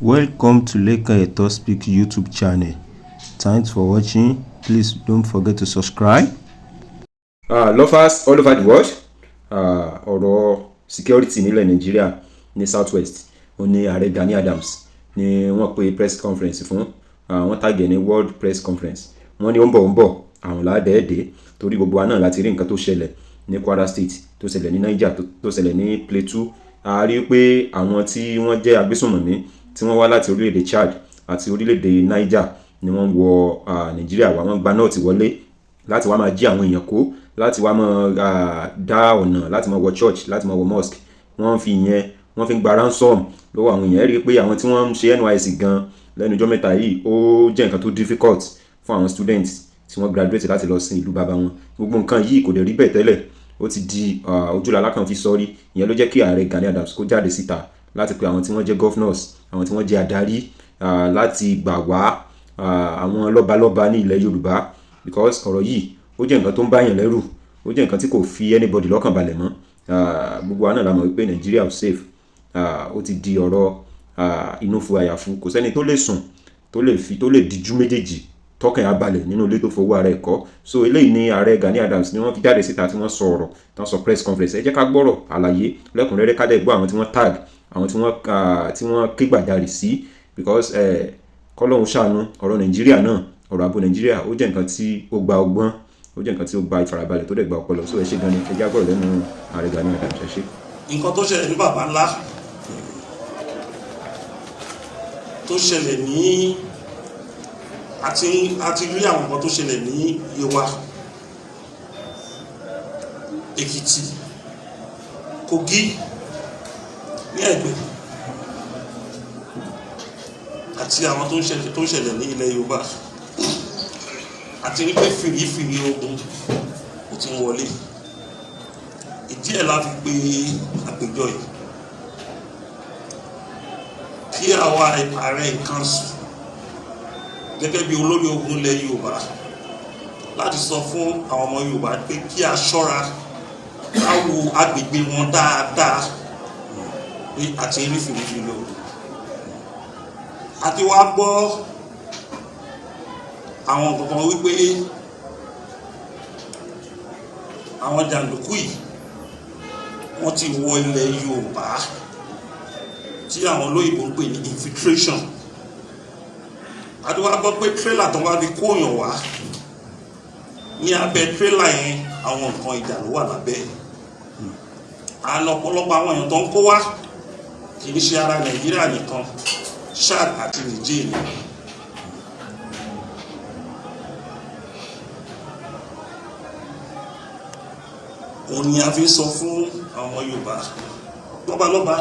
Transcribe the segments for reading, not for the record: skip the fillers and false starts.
Welcome to Leka Eto Speak YouTube channel. Thanks for watching. Please don't forget to subscribe. Lovers all over the world, ọ̀rọ̀ security nílẹ̀ Nàìjíríà ní Southwest, ó ní Aree Gani Adams ni wọ́n pe press conference fún, wọ́n tàgé ní World Press Conference. Wọ́n ní ó ń bọ̀ àwọn ládẹ́ẹ̀dẹ́ torí gbogbo wa náà láti rí nǹkan tó ṣẹlẹ̀ ní Kwara State, tó ṣẹlẹ̀ ní Niger, tó ṣẹlẹ̀ ní Plateau. A rí pé àwọn tí wọ́n jẹ́ agbésùnmọ̀mí tí wọ́n wá láti orílẹ̀-èdè Chad àti orílẹ̀-èdè Niger ni wọ́n wọ Nàìjíríà wá, wọ́n gba north wọlé láti wá máa jí àwọn èèyàn kó, láti wá máa dá ọ̀nà, láti máa wọ church, láti máa wọ mosque. Wọ́n fi ìyẹn wọ́n fi gba ransom lọ́wọ́ àwọn èèyàn. Rí i pé àwọn tí wọ́n ń ṣe NYSC gan lẹ́nu ọjọ́ mẹ́ta yìí ó jẹ́ nǹkan tó difficult fún àwọn students tí wọ́n graduate láti lọ sin ìlú bàbá wọn. Gbogbo nǹkan yìí kò dẹ̀ rí bẹ́ẹ̀ tẹ́lẹ̀, ó ti di ojúlàlá kan fi sọ́rí. Ìyẹn ló jẹ́ kí Aree Gani Adams kó jáde síta láti pe àwọn tí wọ́n jẹ́ governors, àwọn tí wọ́n jẹ́ adarí láti gbà wá àwọn lọ́balọ́ba ní ilẹ̀ Yorùbá, because ọ̀rọ̀ yìí ó jẹ́ nǹkan tó ń báyàn lẹ́rù, ó jẹ́ nǹkan tí kò fi anybody lọ́kàn balẹ̀ mọ́. Gbogbo wa náà la mọ̀ wípé Nàìjíríà ò safe. Ó ti di ọ̀rọ̀ inú fu àyàfu, kò sẹ́ni tó lè sùn tó lè díjú méjèèjì tọ́kàn á balẹ̀ nínú ilé tó fowó ara ẹ̀ kọ́. So eléyìí ni Aree Gani Adams ni wọ́n fi jáde síta tí wọ́n sọ ọ̀rọ̀, tí wọ́n sọ press conference. Ẹ jẹ́ ká gbọ́rọ̀ àlàyé lẹ́kùnrẹ́rẹ́ ká dẹ̀ gbọ́ àwọn tí wọ́n tag, àwọn tí wọ́n ké gbàjarì sí, because kọ́lọ́hún ṣàánú ọ̀rọ̀ Nàìjíríà náà, ọ̀rọ̀ ààbò Nàìjíríà ó jẹ́ nǹkan tí ó gba ọgbọ́n, ó jẹ́ nǹkan tí ó gba ìfarabalẹ̀ tó dẹ̀ gba ọpọlọ. So ẹ ṣé gan ni, ẹ jẹ́ á gbọ́rọ̀ lẹ́nu Aree Gani Adams. Ẹ ṣé. Nǹkan tó ṣẹlẹ̀ ní bàbá ńlá tó ṣẹlẹ̀ ní àti rí àwọn nǹkan tó ṣẹlẹ̀ ní Yewa, Èkìtì, Kogi, ní Ẹ̀gbẹ́ àti àwọn tó ṣẹlẹ̀ ní ilẹ̀ Yorùbá, àti rí pé fìrífìrí ogun ó ti ń wọlé. Ìdí ẹ̀ la fi pe àpéjọ yìí kí àwa ààrẹ council gẹ́gẹ́ bí olórí ogun ilẹ̀ Yorùbá láti sọ fún àwọn ọmọ Yorùbá pé kí a ṣọ́ra ká wo agbègbè wọn dáadáa pé àti rí fìrífìrí ogun. Àti wá gbọ́ àwọn kankan wípé àwọn jàǹdùkú yìí wọ́n ti wọ ilẹ̀ Yorùbá tí àwọn olóyìnbó ń pè ní infiltration. Àti wá gbọ́ pé tírélà tó wá fi kóyàn wá, ní abẹ́ tírélà yẹn àwọn nǹkan ìjà ló wà lábẹ́. Àná ọ̀pọ̀lọpọ̀ àwọn èèyàn tó ń kó wá kì í ṣe ara Nàìjíríà nìkan, Chad àti Niger. Òun ni a fi sọ fún àwọn Yorùbá lọ́balọ́ba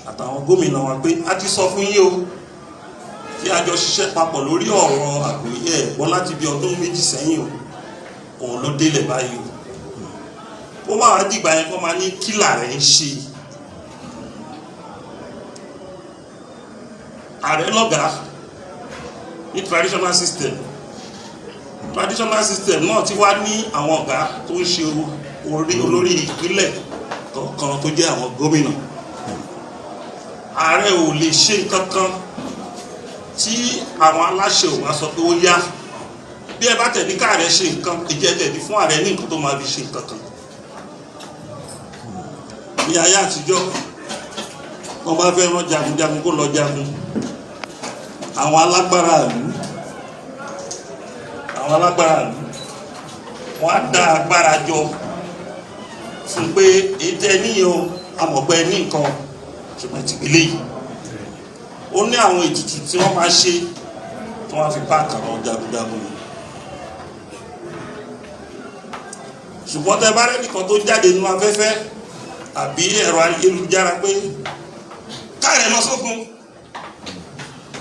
àtàwọn gómìnà wa pé a ti sọ fún yín o kí a jọ ṣiṣẹ́ papọ̀ lórí ọ̀rọ̀ àgbéyé ẹ̀gbọ́n láti bí ọdún méjì sẹ́yìn o, òun ló délẹ̀ báyìí o. Ó máa dìgbà yẹn kó máa ní kílà rẹ̀ ń ṣe. Ààrẹ lọ́gàá ní traditional system náà ti wá ní àwọn ọ̀gá tó ń ṣe olórí ìpínlẹ̀ kọ̀ọ̀kan tó jẹ́ àwọn gómìnà. Ààrẹ ò lè ṣe nǹkan kan tí àwọn aláṣẹ ò bá sọ pé ó yá. Bí ẹ bá tẹ̀lé káàrẹ ṣe nǹkan, ìjẹ́ tẹ̀lé fún ààrẹ ní nǹkan tó máa fi ṣe nǹkan kan. Ní ayé àtijọ́ wọ́n bá fẹ́ rán jagunjagun kó lọ jagun, àwọn alágbára ìlú wọ́n á dá agbára jọ fún pé ètò ẹníyàn amọ̀gbẹ́ ní nǹkan ṣùgbọ́n ti gbélé yìí. Ó ní àwọn ètùtù tí wọ́n máa ṣe tí wọ́n fi bá àkàrà jagunjagun yìí. Ṣùgbọ́n tẹ́ bá rẹ́ nìkan tó jáde nínú afẹ́fẹ́ àbí ẹ̀rọ ayélujára pé káàrẹ̀ lọ sógun,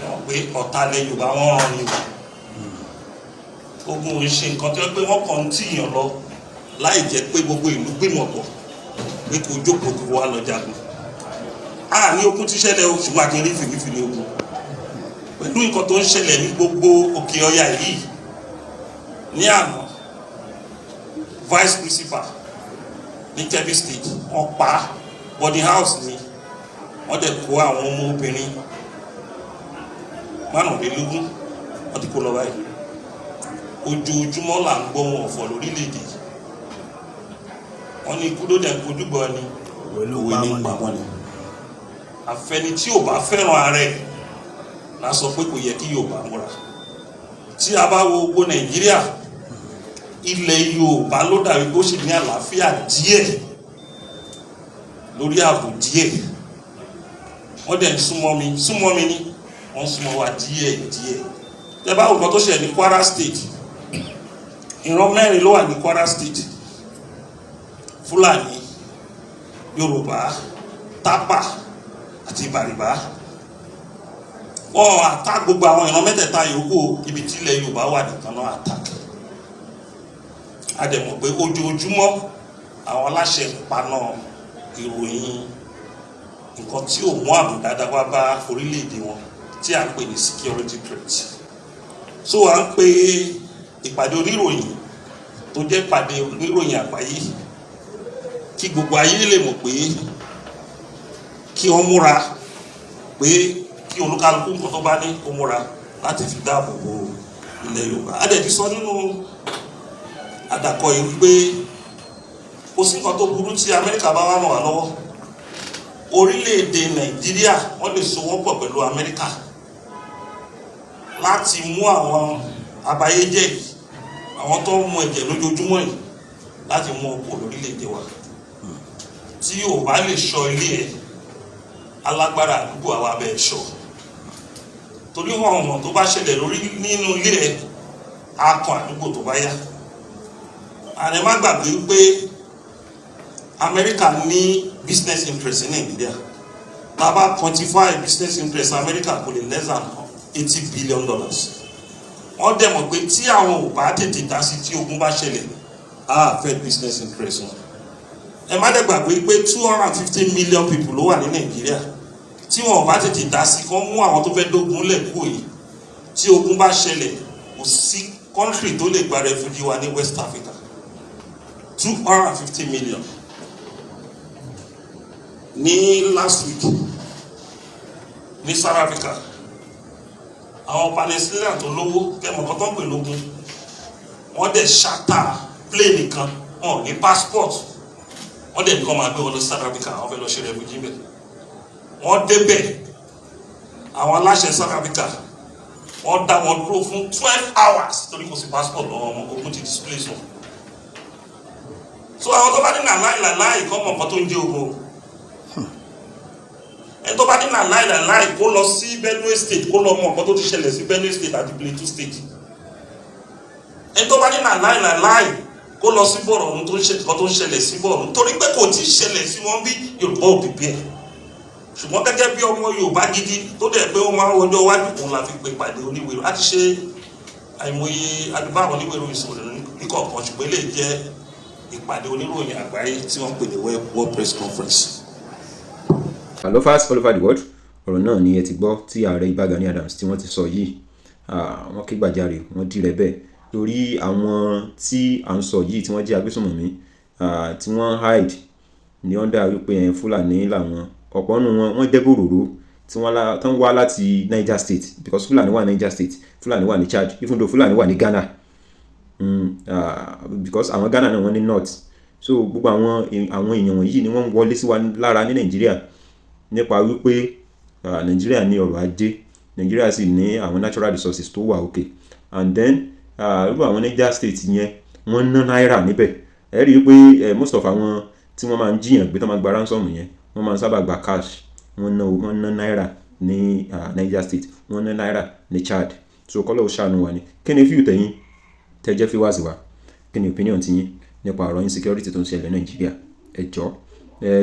wọ́n pé ọ̀tá ilẹ̀ Yorùbá wọ́n rán ni ogun ò ṣe nǹkan tó yẹ pé wọ́n kàn ń tìyàn lọ láì jẹ́ pé gbogbo ìlú gbìmọ̀ pọ̀ pé kò jókòó kó wá lọ jagun. A ní ogun tí ṣẹlẹ̀ o, ṣùgbọ́n a kì í rí fìrífìrí ogun. Pẹ̀lú nǹkan tó ń ṣẹlẹ̀ ní gbogbo òkè ọya yìí, ní àná vice principal ní Kebbi State wọ́n pa boarding house ni wọ́n dẹ̀ kó àwọn ọmọ obìnrin márùnlélógún wọ́n ti kó lọ báyìí. Ojoojúmọ́ là ń gbọ́ wọn ọ̀fọ̀ lórílẹ̀‐èdè yìí. Wọ́n ní ikú ló dẹ̀ kojú bọ̀ ni òwe ní pamọ́ ni. Àfẹni tí ò bá fẹ́ràn ààrẹ la sọ pé kò yẹ kí Yorùbá múra. Tí a bá wo gbogbo Nàìjíríà, ilẹ̀ Yorùbá ló dàbí bó ṣe ní àlàáfíà díẹ̀ lórí ààbò díẹ̀. Wọ́n dẹ̀ ń súnmọ́ mi ní wọ́n súnmọ́ wa díẹ̀. Tẹ́ bá wo nǹkan tó ṣẹlẹ̀ ní Kwara State, ìran mẹ́rin ló wà ní Kwara State: Fúlàní, Yorùbá, Tápà àti Bàrìbá. Wọ́n attack gbogbo àwọn ìran mẹ́tẹ̀ẹ̀ta yòókù, ibi tí ilẹ̀ Yorùbá wà nìkan náà attack. A dẹ̀ mọ̀ pé ojoojúmọ́ àwọn aláṣẹ paná ìròyìn nǹkan tí ò mú ààbò dáadáa wá bá orílẹ̀-èdè wọn tí à ń pè ní security threat. So à ń pe ìpàdé oníròyìn tó jẹ́ ìpàdé oníròyìn àgbáyé kí gbogbo ayé lè mọ̀ pé kí wọ́n múra, pé kí olúkálùkù nǹkan tó bá ní kó múra láti fi dáàbò bo ilẹ̀ Yorùbá. A dẹ̀ ti sọ nínú àdàkọ yìí wípé kò sí nǹkan tó burú tí Amẹ́ríkà bá wà ràn wá lọ́wọ́. Orílẹ̀-èdè Nàìjíríà wọ́n lè sowọ́pọ̀ pẹ̀lú Amẹ́ríkà láti mú àwọn abayéjẹ́ yìí, àwọn tó ń mu ẹ̀jẹ̀ lójoojúmọ́ yìí, láti mú ọkọ̀ lórílẹ̀-èdè wa. Tí ò bá lè ṣọ́ ilé ẹ̀, alágbára àdúgbò àwa bẹ́ẹ̀ ṣọ́. Torí ọ̀hún tó bá ṣẹlẹ̀ nínú ilé ẹ̀ á kan àdúgbò tó bá yá. Ààrẹ má gbàgbé pé Amẹ́ríkà ní business interest ní Nàìjíríà. Tá a bá quantify business interest Amẹ́ríkà kò lè less than $80 billion. Wọ́n dẹ̀ mọ̀ pé tí àwọn ò bá tètè dá sí tí ogun bá ṣẹlẹ̀, á fẹ́ business interest wọn. Ẹ má dẹ̀ gbàgbé pé 250 million people ló wà ní Nàìjíríà. Tí wọn ò bá tètè dá sí kán mú àwọn tó fẹ́ dógun lẹ̀ kú yìí, tí ogun bá ṣẹlẹ̀, kò sí country tó lè gba refugee wa ní West Africa. 250 million. Ní last week ní South Africa, àwọn Palestinian tó lówó kẹmọ̀ kan tó ń pè lógun, wọ́n dẹ̀ ṣàtà plane kan, wọ́n ní passport, wọ́n dẹ̀ nìkan máa gbé wọn lọ South Africa, wọ́n fẹ́ lọ ṣe refugee bẹ̀. Wọ́n débẹ̀, àwọn aláṣẹ South Africa wọ́n dá wọn dúró fún 12 hours torí kò sí passport lọ́wọ́ wọn, ogun ti displace wọn. So àwọn tó bá ní nàláì kọ́ mọ̀ nǹkan tó ń jẹ́ ogun. Ẹni tó bá ní nàláì kó lọ sí Benue State kó lọ mọ̀ nǹkan tó ti ṣẹlẹ̀ sí Benue State àti Plateau State. Ẹni tó bá ní nàláì kó lọ sí Borno tó ń ṣẹlẹ̀ sí Borno, torí pé kò tí ì ṣẹlẹ̀ sí wọn bí Yorùbá ò prepare. Ṣùgbọ́n gẹ́gẹ́ bí ọmọ Yorùbá gidi tó dẹ̀ pé wọ́n máa ń wọjọ́ wájú òun la fi pe ìpàdé oníwèrò. A ti ṣe àìmọye àdúgbò àwọn oníwèrò ìṣòro níkọ̀ọ̀kan, ṣùgbọ́n lè jẹ́ ìpàdé oníròyìn àgbáyé tí wọ́n pè ní World Press Conference. Lovers all over the world, ọ̀rọ̀ náà ni ẹ ti gbọ́ tí ààrẹ Yoruba Gani Adams tí wọ́n ti sọ yìí. Wọ́n ké gbàjarè, wọ́n dì rẹ̀ bẹ́ẹ̀ torí àwọn tí à ń sọ yìí tí wọ́n jẹ́ agbésùnmọ̀mí tí wọ́n hide ní ọ́ndà wípé Fúlàní làwọn. Ọ̀pọ̀ nínú wọn wọ́n jẹ́ bòròró tí wọ́n wá láti Niger State, because Fúlàní wà ní Niger State, Fúlàní wà ní Chad, even though Fúlàní wà ní Ghana, because àwọn Ghana náà wọ́n ní north. So gbogbo àwọn èèyàn wọ̀nyí ni wọ́n wọlé sí wa lára ní Nàìjíríà nípa wípé Nàìjíríà ní ọrọ̀ ajé, Nàìjíríà sì ní àwọn natural resources tó wà òkè, and then irú àwọn Niger State yẹn wọ́n ná náírà níbẹ̀. Ẹ rí i pé most of àwọn tí wọ́n máa ń jiyàn gbé tó máa gba ransom yẹn, wọ́n máa ń sábà gba cash. Wọ́n ná náírà ní Niger State, wọ́n ná náírà ní Chad. So kọ́lọ́ ò ṣàánú wa ni. Kí ni fíù tẹ̀yìn tẹ́jẹ́ fi wá sí wa? Kí ni opinion ti yín nípa ọ̀rọ̀ insecurity tó ń ṣẹlẹ̀ ní Nàìjíríà? Ẹ jọ̀ọ́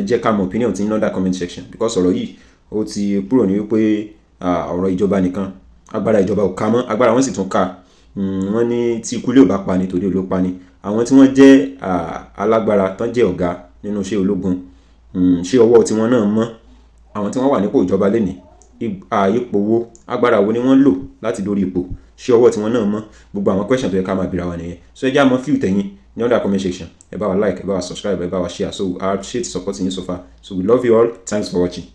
jẹ́ ká mọ̀ opinion ti yín lọ́dà comment section, because ọ̀rọ̀ yìí ó ti kúrò ní wípé ọ̀rọ̀ ìjọba nìkan, agbára ìjọba ò ká mọ́, agbára wọn sì tún ká. Wọ́n ní tí ikú lè ò bá pa ni torí ló pa ni. Àwọn tí wọ́n jẹ́ alágbára tán jẹ́ ọ̀gá nínú iṣẹ́ ológun, ṣé ọwọ́ tiwọn náà mọ́? Àwọn tí wọ́n wà nípò ìjọba lénìí, ipò wo, agbára wo ni wọ́n lò láti dórí ipò? Ṣé ọwọ́ tiwọn náà mọ́? Gbogbo àwọn question tó yẹ ká máa bèèrè wa nìyẹn. So ẹ jẹ́ àmọ́ fíù tẹ̀yìn ní under comment section. Ẹ bá wa like, ẹ bá wa subscribe, ẹ bá wa share. So I appreciate supporting you so far. So we love you all. Thanks for watching.